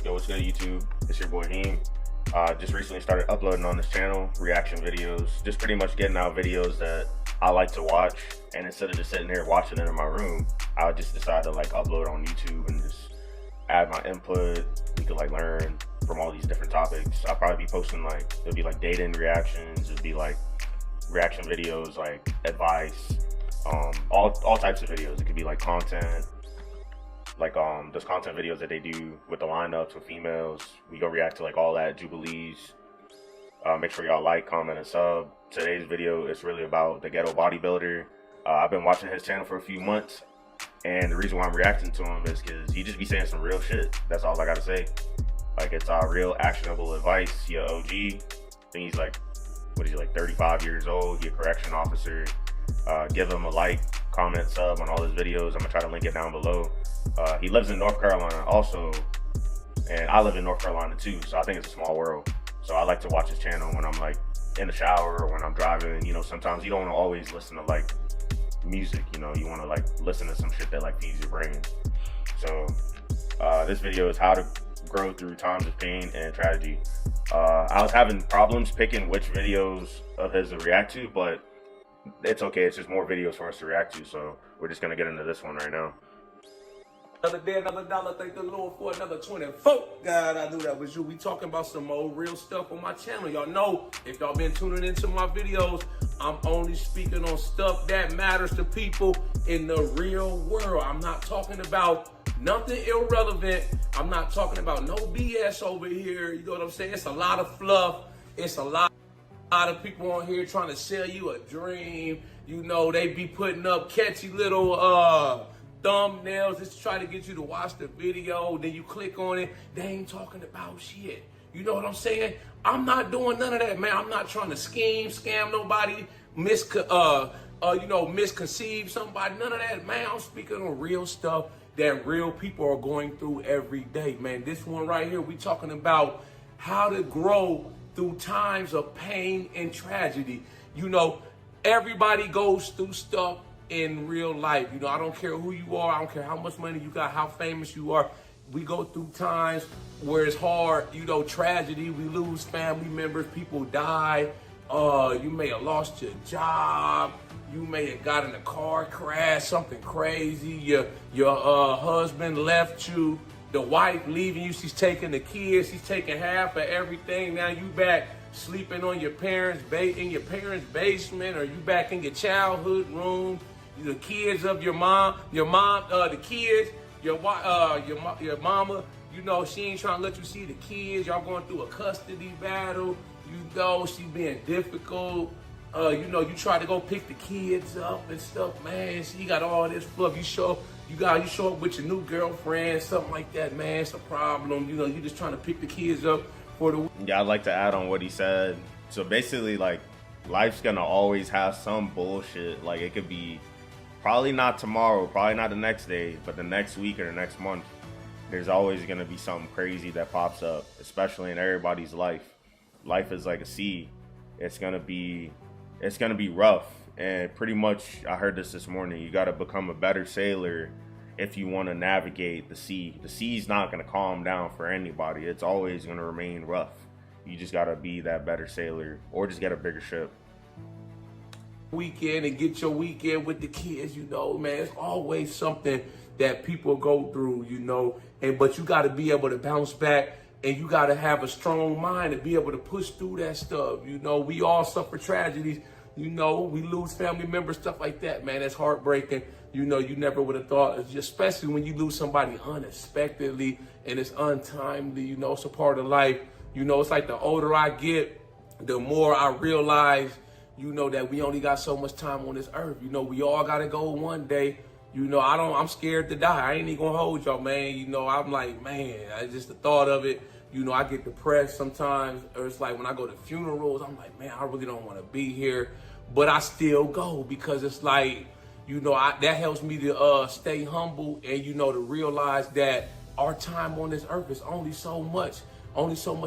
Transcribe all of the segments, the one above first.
Yo, what's good, YouTube? It's your boy Heem. Just recently started uploading on this channel, reaction videos, just pretty much getting out videos that I like to watch. And instead of just sitting here watching it in my room, I would just decide to like upload on YouTube and just add my input. We could like learn from all these different topics. I'll probably be posting like, it'll be like dating reactions, it'll be like reaction videos, like advice, all types of videos. It could be like content, like those content videos that they do with the lineups with females. We go react to like all that, Jubilees. Make sure y'all like, comment, and sub. Today's video is really about the Ghetto Bodybuilder. I've been watching his channel for a few months, and the reason why I'm reacting to him is because he just be saying some real shit. That's all I gotta say. Like, it's real actionable advice. He a OG. I think he's like, what is he, like 35 years old? He a correction officer. Give him a like, comment, sub on all his videos. I'm gonna try to link it down below. He lives in North Carolina also, and I live in North Carolina too, so I think it's a small world. So I like to watch his channel when I'm like in the shower or when I'm driving. You know, sometimes you don't want to always listen to like music, you know, you want to like listen to some shit that like feeds your brain. So this video is how to grow through times of pain and tragedy. I was having problems picking which videos of his to react to, but it's okay. It's just more videos for us to react to, so we're just gonna get into this one right now. Another day, another dollar. Thank the Lord for another 24. God, I knew that was you. We talking about some old real stuff on my channel. Y'all know, if y'all been tuning into my videos, I'm only speaking on stuff that matters to people in the real world. I'm not talking about nothing irrelevant. I'm not talking about no BS over here. You know what I'm saying? It's a lot of fluff. It's a lot of people on here trying to sell you a dream. You know, they be putting up catchy little thumbnails just to try to get you to watch the video. Then you click on it, they ain't talking about shit. You know what I'm saying? I'm not doing none of that, man. I'm not trying to scam nobody, misconceive somebody, none of that, man. I'm speaking on real stuff that real people are going through every day, man. This one right here, we talking about how to grow through times of pain and tragedy. You know, everybody goes through stuff in real life. You know, I don't care who you are, I don't care how much money you got, how famous you are. We go through times where it's hard, you know, tragedy. We lose family members, people die. You may have lost your job. You may have got in a car crash, something crazy. Your husband left you. The wife leaving you, she's taking the kids, she's taking half of everything. Now you back sleeping on your parents' in your parents' basement, or you back in your childhood room. The kids of your mom, the kids, your mama, you know, she ain't trying to let you see the kids. Y'all going through a custody battle. You know, she being difficult. You know, you try to go pick the kids up and stuff, man. She got all this fluff. You show up with your new girlfriend, something like that, man. It's a problem. You know, you just trying to pick the kids up for the. Yeah, I'd like to add on what he said. So basically, like, life's gonna always have some bullshit. Like, it could be probably not tomorrow, probably not the next day, but the next week or the next month. There's always gonna be something crazy that pops up, especially in everybody's life. Life is like a sea. It's gonna be rough, and pretty much, I heard this morning, you gotta become a better sailor if you want to navigate the sea. The sea's not gonna calm down for anybody. It's always gonna remain rough. You just gotta be that better sailor, or just get a bigger ship. Weekend and get your weekend with the kids, you know, man. It's always something that people go through, you know, but you got to be able to bounce back, and you got to have a strong mind to be able to push through that stuff. You know, we all suffer tragedies, you know, we lose family members, stuff like that, man. That's heartbreaking. You know, you never would have thought, especially when you lose somebody unexpectedly and it's untimely. You know, it's a part of life. You know, it's like the older I get, the more I realize, you know, that we only got so much time on this earth. You know, we all got to go one day. You know, I'm scared to die. I ain't even gonna hold y'all, man. You know, I'm like, man, just the thought of it, you know, I get depressed sometimes. Or it's like when I go to funerals, I'm like, man, I really don't want to be here. But I still go because it's like, you know, that helps me to stay humble and, you know, to realize that our time on this earth is only so much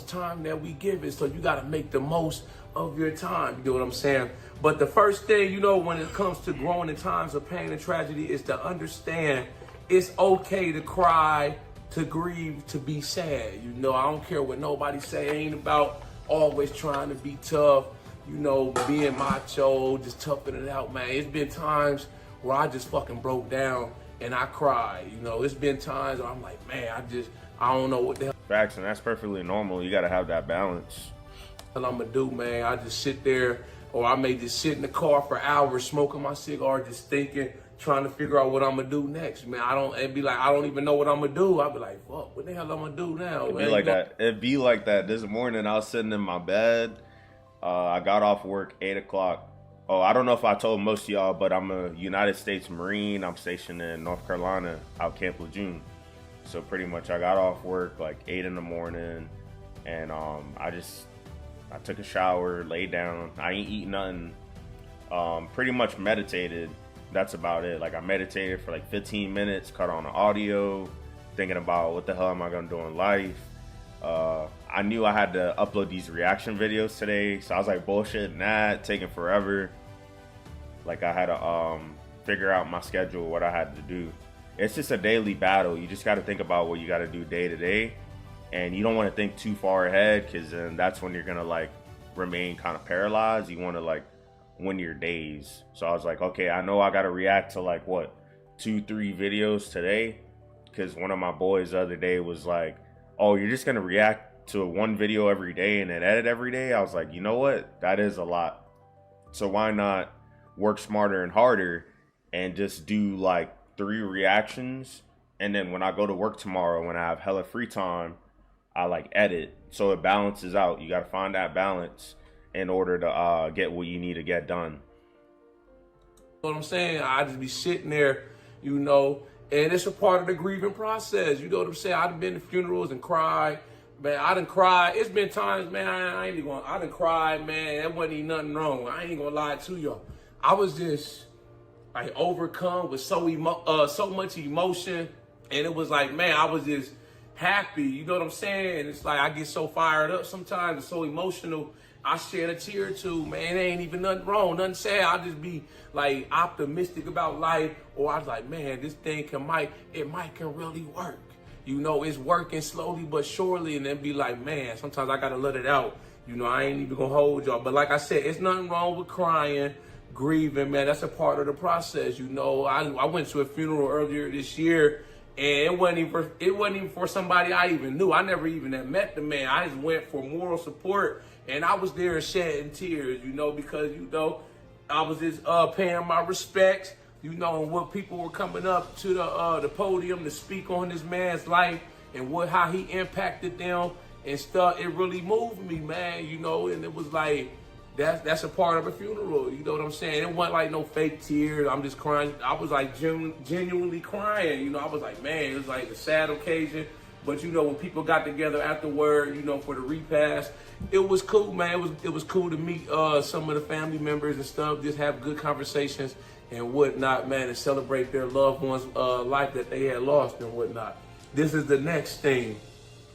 time that we give it. So you got to make the most of your time. You know what I'm saying? But the first thing, you know, when it comes to growing in times of pain and tragedy is to understand it's okay to cry to grieve, to be sad. You know, I don't care what nobody say. It ain't about always trying to be tough, you know, being macho, just toughing it out, man. It's been times where I just fucking broke down and I cried. You know, it's been times where I'm like, man, I don't know what the hell. Facts, and that's perfectly normal. You got to have that balance. What I'm gonna do, man, I just sit there, or I may just sit in the car for hours smoking my cigar, just thinking, trying to figure out what I'm gonna do next, man. It'd be like, I don't even know what I'm gonna do. I'd be like, fuck, what the hell I'm gonna do now, It'd man? be like that. It'd be like that. This morning, I was sitting in my bed. I got off work 8 o'clock. Oh, I don't know if I told most of y'all, but I'm a United States Marine. I'm stationed in North Carolina, out Camp Lejeune. So pretty much I got off work like 8 in the morning, and I took a shower, laid down. I ain't eat nothing. Pretty much meditated. That's about it. Like, I meditated for like 15 minutes, cut on the audio, thinking about what the hell am I gonna do in life. I knew I had to upload these reaction videos today, so I was like bullshitting that, taking forever. Like, I had to figure out my schedule, what I had to do. It's just a daily battle. You just got to think about what you got to do day to day, and you don't want to think too far ahead, because then that's when you're gonna like remain kind of paralyzed. You want to like win your days. So I was like, okay, I know I got to react to like what, 2-3 videos today, because one of my boys the other day was like, oh, you're just gonna react to one video every day and then edit every day. I was like, you know what, that is a lot. So why not work smarter and harder and just do like 3 reactions, and then when I go to work tomorrow, when I have hella free time, I like edit, so it balances out. You got to find that balance in order to get what you need to get done. You know what I'm saying? I just be sitting there, you know, and it's a part of the grieving process. You know what I'm saying? I've been to funerals and cried. Man, I done cried. It's been times, man, I done cried, man. There wasn't even nothing wrong. I ain't gonna lie to y'all. I was just like overcome with so much emotion, and it was like, man, I was just happy. You know what I'm saying? And it's like I get so fired up sometimes, and so emotional. I shed a tear or two, man. There ain't even nothing wrong, nothing sad. I just be like optimistic about life, or I was like, man, this thing can really work. You know, it's working slowly but surely, and then be like, man, sometimes I gotta let it out. You know, I ain't even gonna hold y'all. But like I said, it's nothing wrong with crying, grieving, man. That's a part of the process. You know, I went to a funeral earlier this year, and it wasn't even for somebody I even knew. I never even had met the man. I just went for moral support, and I was there shedding tears, you know, because, you know, I was just paying my respects, you know, and what people were coming up to the podium to speak on this man's life and how he impacted them and stuff. It really moved me, man, you know, and it was like, that's a part of a funeral, you know what I'm saying? It wasn't like no fake tears. I'm just crying. I was like genuinely crying, you know. I was like, man, it was like a sad occasion. But, you know, when people got together afterward, you know, for the repast, it was cool, man. It was cool to meet some of the family members and stuff, just have good conversations and whatnot, man, and celebrate their loved ones' life that they had lost and whatnot. This is the next thing.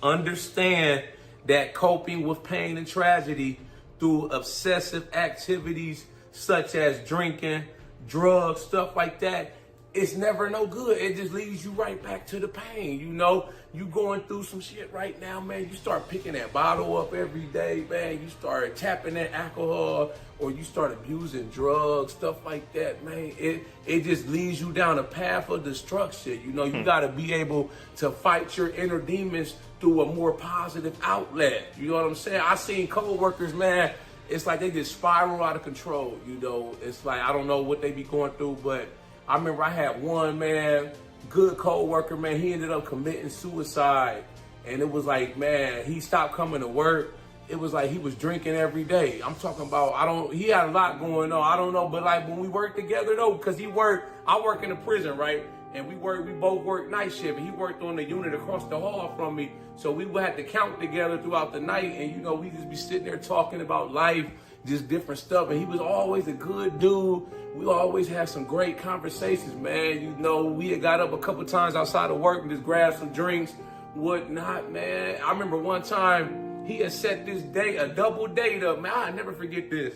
Understand that coping with pain and tragedy through obsessive activities such as drinking, drugs, stuff like that, it's never no good. It just leads you right back to the pain. You know, you going through some shit right now, man. You start picking that bottle up every day, man. You start tapping that alcohol, or you start abusing drugs, stuff like that, man. It just leads you down a path of destruction. You know, you got to be able to fight your inner demons through a more positive outlet. You know what I'm saying? I seen co-workers, man, it's like they just spiral out of control. You know, it's like, I don't know what they be going through, but I remember I had one, man, good co-worker, man, he ended up committing suicide. And it was like, man, he stopped coming to work. It was like he was drinking every day. I'm talking about, he had a lot going on. I don't know, but like when we worked together though, because I work in a prison, right? And we both worked night shift, and he worked on the unit across the hall from me. So we would have to count together throughout the night, and you know, we just be sitting there talking about life, just different stuff. And he was always a good dude. We always had some great conversations, man. You know, we had got up a couple times outside of work and just grabbed some drinks, whatnot, man. I remember one time he had set this date, a double date up, man. I'll never forget this.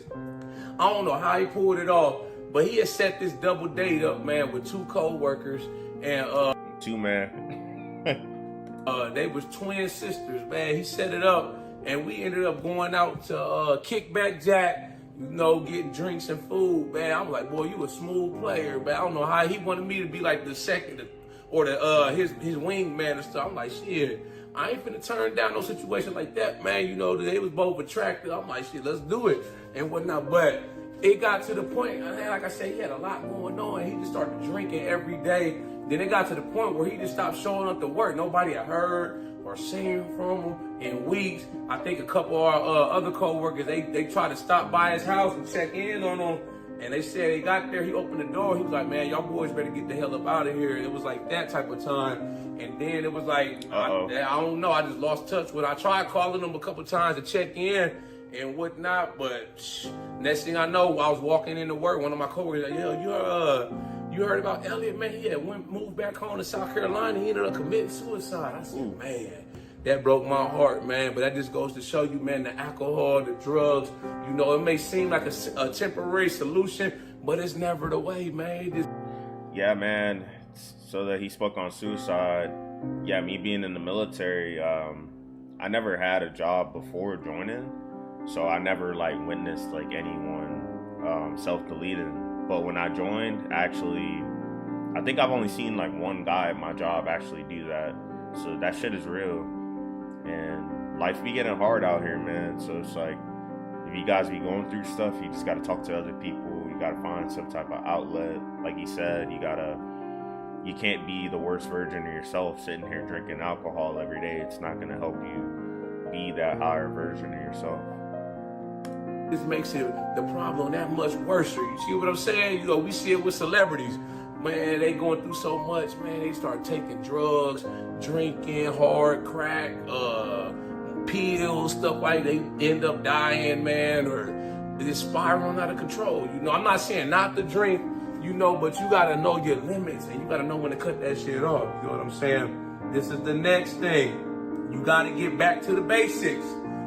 I don't know how he pulled it off, but he had set this double date up, man, with 2 co-workers and 2 man. They was twin sisters, man. He set it up, and we ended up going out to Kickback Jack, you know, getting drinks and food, man. I'm like, boy, you a smooth player, man. I don't know how he wanted me to be like the second or the his wingman and stuff. I'm like, shit, I ain't finna turn down no situation like that, man. You know, they was both attractive. I'm like, shit, let's do it and whatnot. But it got to the point, like I said, he had a lot going on. He just started drinking every day. Then it got to the point where he just stopped showing up to work. Nobody had heard or seen from him in weeks. I think a couple of our other co-workers, they tried to stop by his house and check in on him. And they said he got there, he opened the door. He was like, man, y'all boys better get the hell up out of here. It was like that type of time. And then it was like, I don't know, I just lost touch with it. I tried calling him a couple times to check in and whatnot, but next thing I know, I was walking into work. One of my coworkers like, yo, you heard about Elliot, man? He had moved back home to South Carolina. He ended up committing suicide. I said, man, that broke my heart, man. But that just goes to show you, man, the alcohol, the drugs, you know, it may seem like a temporary solution, but it's never the way, man. Yeah, man. So that he spoke on suicide. Yeah, me being in the military, I never had a job before joining. So I never like witnessed like anyone self-deleting. But when I joined, actually, I think I've only seen like one guy at my job actually do that. So that shit is real. And life be getting hard out here, man. So it's like, if you guys be going through stuff, you just gotta talk to other people. You gotta find some type of outlet. Like he said, you can't be the worst version of yourself sitting here drinking alcohol every day. It's not gonna help you be that higher version of yourself. This makes it the problem that much worse. You see what I'm saying? You know, we see it with celebrities. Man, they going through so much, man. They start taking drugs, drinking hard crack, pills, stuff like they end up dying, man, or it's spiraling out of control. You know, I'm not saying not to drink, you know, but you gotta know your limits and you gotta know when to cut that shit off. You know what I'm saying? This is the next thing. You gotta get back to the basics.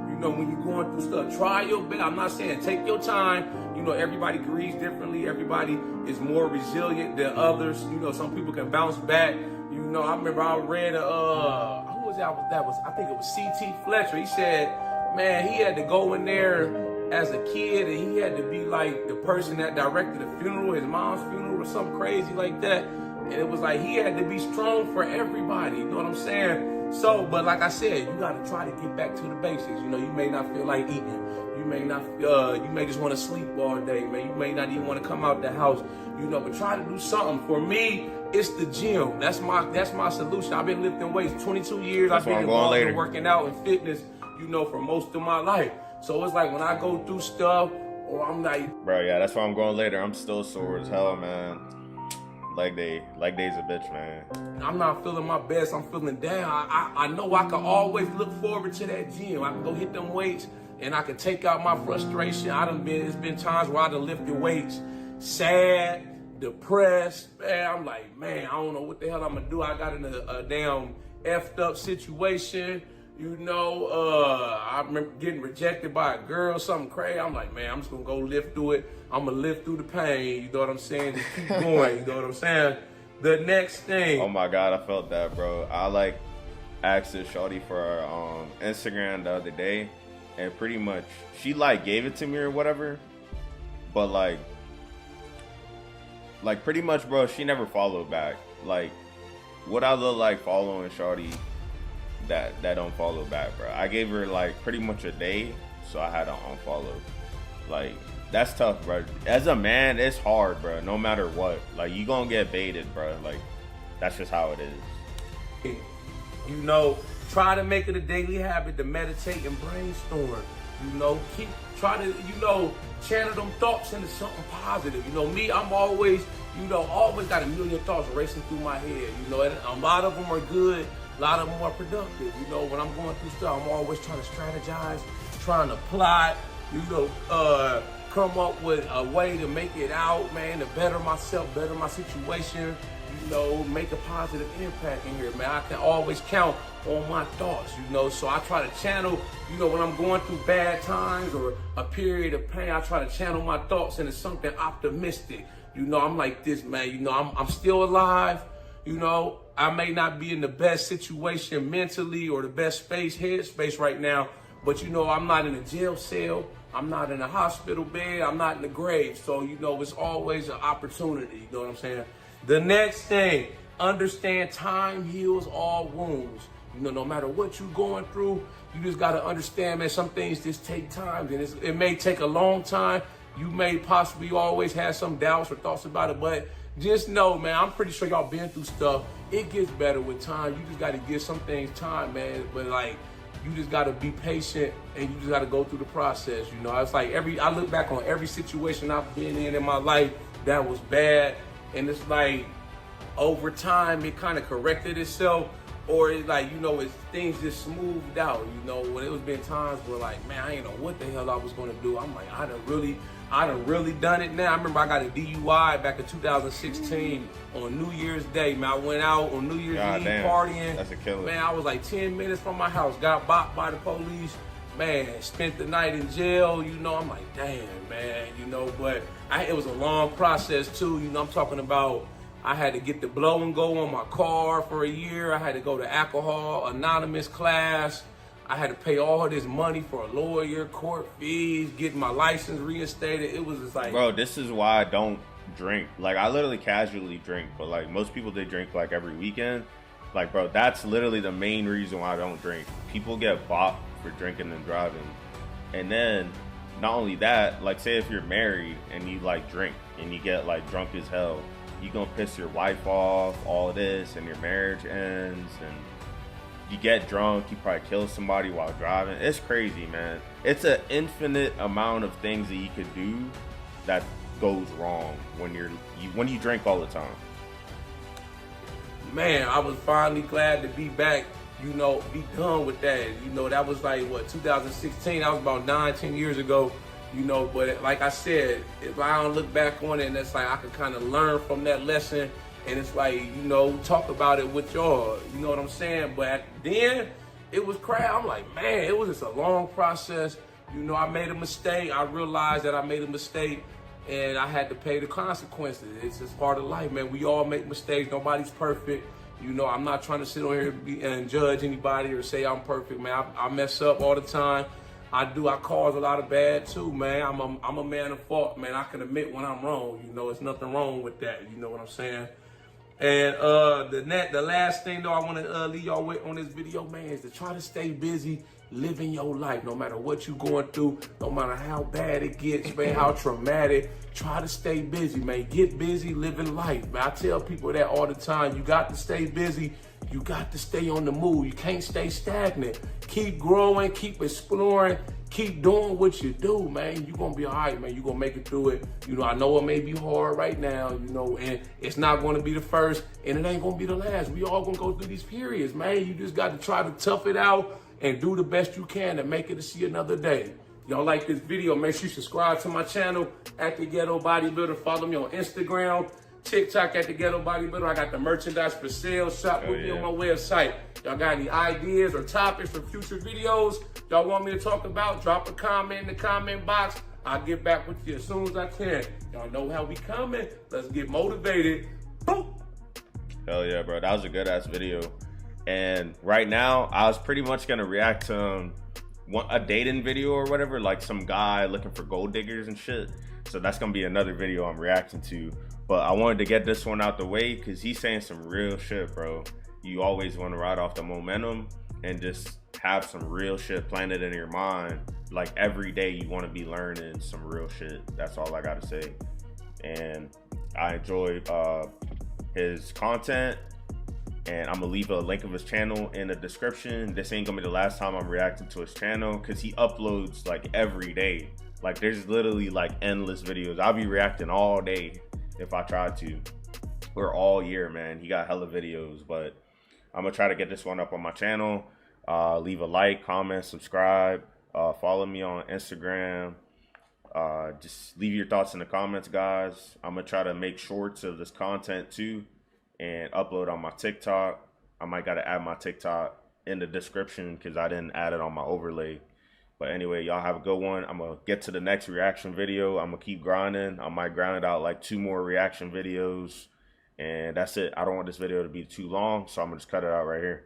You know, when you're going through stuff, try your best. I'm not saying take your time. You know, everybody grieves differently. Everybody is more resilient than others. You know, some people can bounce back. You know, I remember I read, who was that? I think it was C.T. Fletcher. He said, man, he had to go in there as a kid and he had to be like the person that directed the funeral, his mom's funeral or something crazy like that. And it was like he had to be strong for everybody. You know what I'm saying? So, but like I said, you got to try to get back to the basics. You know, you may not feel like eating. You may not, you may just want to sleep all day, man. You may not even want to come out the house, you know, but try to do something. For me, it's the gym. That's my solution. I've been lifting weights 22 years. I've been involved in working out and fitness, you know, for most of my life. So it's like when I go through stuff, or I'm like, bro, yeah, that's why I'm going later. I'm still sore as hell, man. Leg day's a bitch, man. I'm not feeling my best. I'm feeling down. I know I can always look forward to that gym. I can go hit them weights and I can take out my frustration. It's been times where I done lifted weights, sad, depressed. Man, I'm like, man, I don't know what the hell I'm gonna do. I got in a damn effed up situation. You know, I remember getting rejected by a girl, something crazy. I'm like, man, I'm just gonna go live through it. I'm gonna live through the pain. You know what I'm saying? Just keep going. You know what I'm saying? The next thing. Oh my God, I felt that, bro. I like asked this shorty for her Instagram the other day, and pretty much she like gave it to me or whatever, but like pretty much, bro, she never followed back. Like, what I look like following shorty that don't follow back, bro. I gave her like pretty much a day, so I had to unfollow. Like, that's tough, bro. As a man, it's hard, bro. No matter what, like, you gonna get baited, bro. Like, that's just how it is. You know, try to make it a daily habit to meditate and brainstorm. You know, try to, you know, channel them thoughts into something positive. You know, me, I'm always, you know, always got a million thoughts racing through my head. You know, and a lot of them are good. A lot of them are productive. You know, when I'm going through stuff, I'm always trying to strategize, trying to plot, you know, come up with a way to make it out, man, to better myself, better my situation, you know, make a positive impact in here, man. I can always count on my thoughts, you know, so I try to channel, you know, when I'm going through bad times or a period of pain, I try to channel my thoughts into something optimistic. You know, I'm like this, man, you know, I'm still alive, you know, I may not be in the best situation mentally or the best headspace right now, but you know, I'm not in a jail cell. I'm not in a hospital bed. I'm not in the grave. So, you know, it's always an opportunity. You know what I'm saying? The next thing, understand time heals all wounds. You know, no matter what you're going through, you just got to understand, man, some things just take time. And it may take a long time. You may possibly always have some doubts or thoughts about it, but just know, man, I'm pretty sure y'all been through stuff. It gets better with time. You just got to give some things time, man. But like, you just got to be patient and you just got to go through the process. You know, it's like I look back on every situation I've been in my life that was bad. And it's like over time, it kind of corrected itself. Or it's like, you know, things just smoothed out. You know, when it was been times where like, man, I ain't know what the hell I was going to do. I'm like, I done really done it now. I remember I got a DUI back in 2016 on New Year's Day, man. I went out on New Year's Eve partying. That's a killer. Man, I was like 10 minutes from my house, got bopped by the police. Man, spent the night in jail. You know, I'm like, damn, man. You know, but it was a long process too. You know, I'm talking about I had to get the blow and go on my car for a year. I had to go to alcohol anonymous class. I had to pay all this money for a lawyer, court fees, getting my license reinstated. It was just like, bro, this is why I don't drink. Like, I literally casually drink, but like most people, they drink like every weekend. Like, bro, that's literally the main reason why I don't drink. People get bopped for drinking and driving. And then not only that, like say if you're married and you like drink and you get like drunk as hell, you gonna piss your wife off, all of this, and your marriage ends, and you get drunk, you probably kill somebody while driving. It's crazy, man. It's an infinite amount of things that you could do that goes wrong when you drink all the time. Man, I was finally glad to be back, you know, be done with that. You know, that was like, 2016? That was about 9-10 years ago, you know. But like I said, if I don't look back on it, and it's like I could kind of learn from that lesson. And it's like, you know, talk about it with y'all, you know what I'm saying? But then it was crap. I'm like, man, it was just a long process. You know, I made a mistake. I realized that I made a mistake and I had to pay the consequences. It's just part of life, man. We all make mistakes. Nobody's perfect. You know, I'm not trying to sit on here and judge anybody or say I'm perfect, man. I mess up all the time. I cause a lot of bad too, man. I'm a man of fault, man. I can admit when I'm wrong. You know, there's nothing wrong with that. You know what I'm saying? And the last thing though I want to leave y'all with on this video, man, is to try to stay busy living your life. No matter what you're going through, no matter how bad it gets, man, how traumatic, try to stay busy, man. Get busy living life, man. I tell people that all the time. You got to stay busy. You got to stay on the move. You can't stay stagnant. Keep growing, keep exploring, keep doing what you do, man. You're going to be all right, man. You're going to make it through it. You know, I know it may be hard right now, you know, and it's not going to be the first, and it ain't going to be the last. We all going to go through these periods, man. You just got to try to tough it out and do the best you can to make it to see another day. Y'all like this video, make sure you subscribe to my channel at the Ghetto Bodybuilder. Follow me on Instagram, TikTok at the Ghetto Bodybuilder. I got the merchandise for sale. Shop with me on my website. Y'all got any ideas or topics for future videos y'all want me to talk about? Drop a comment in the comment box. I'll get back with you as soon as I can. Y'all know how we coming. Let's get motivated. Boom. Hell yeah, bro. That was a good ass video. And right now, I was pretty much gonna react to a dating video or whatever, like some guy looking for gold diggers and shit. So that's gonna be another video I'm reacting to. But I wanted to get this one out the way because he's saying some real shit, bro. You always want to ride off the momentum and just have some real shit planted in your mind. Like every day you want to be learning some real shit. That's all I gotta say. And I enjoyed his content, and I'm gonna leave a link of his channel in the description. This ain't gonna be the last time I'm reacting to his channel because he uploads like every day. Like there's literally like endless videos. I'll be reacting all day if I tried to, or all year, man. He got hella videos, but I'm gonna try to get this one up on my channel. Leave a like, comment, subscribe, follow me on Instagram. Just leave your thoughts in the comments, guys. I'm gonna try to make shorts of this content too and upload on my TikTok. I might gotta add my TikTok in the description because I didn't add it on my overlay. But anyway, y'all have a good one. I'm gonna get to the next reaction video. I'm gonna keep grinding. I might grind out like 2 more reaction videos, And that's it. I don't want this video to be too long, so I'm gonna just cut it out right here.